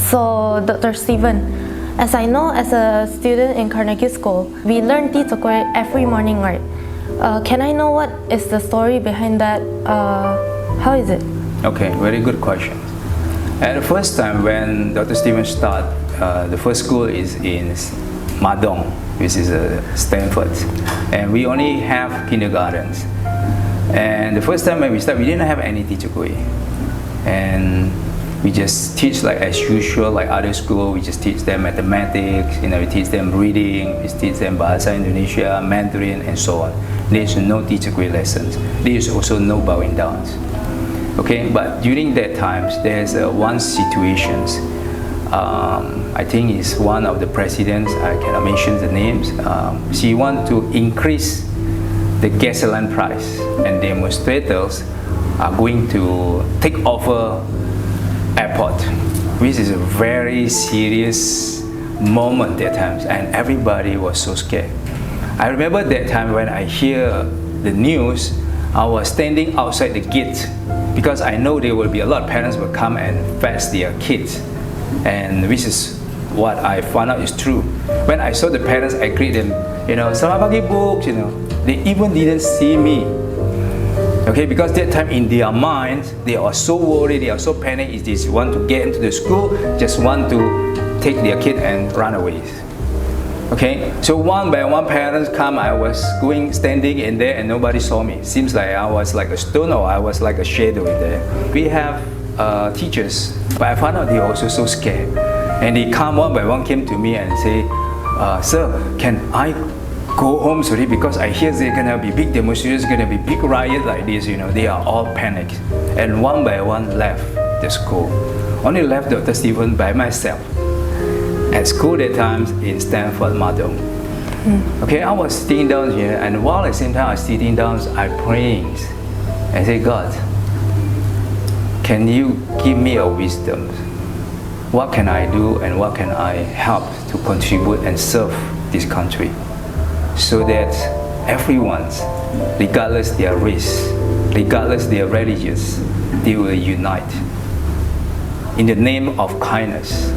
So, Dr. Stephen, as I know, as a student in Carnegie School, we learn Dizigui every morning, right? Can I know what is the story behind that? How is it? Okay, very good question. At the first time when Dr. Stephen started, the first school is in Madong, which is Stanford, and we only have kindergartens. And the first time when we started, we didn't have any Dizigui, and we just teach like as usual, like other school. We just teach them mathematics, we teach them reading, we teach them Bahasa Indonesia, Mandarin, and so on. There is no Dizigui lessons. There is also no bowing downs. Okay, but during that times, there's one situations. I think it's one of the presidents. I cannot mention the names. She want to increase the gasoline price, and demonstrators are going to take over airport, which is a very serious moment that times, and everybody was so scared. I remember that time when I hear the news, I was standing outside the gate because I know there will be a lot of parents will come and fetch their kids, and which is what I found out is true. When I saw the parents, I greet them, selamat pagi books, they even didn't see me. Okay, because that time in their minds, they are so worried, they are so panicked, is they want to get into the school, just want to take their kid and run away. Okay, so one by one parents come, I was standing in there and nobody saw me. Seems like I was like a stone or I was like a shadow in there. We have teachers, but I found out they are also so scared. And they come one by one, came to me and say, sir, can I go home, sorry, because I hear there's gonna be big demonstrations, gonna be big riot like this, they are all panicked. And one by one left the school. Only left Dr. Stephen by myself at school that times in Stanford, Madong. Okay, I was sitting down here, and while at the same time I was sitting down, I praying. I say, God, can you give me a wisdom? What can I do and what can I help to contribute and serve this country? So that everyone, regardless their race, regardless their religions, they will unite in the name of kindness.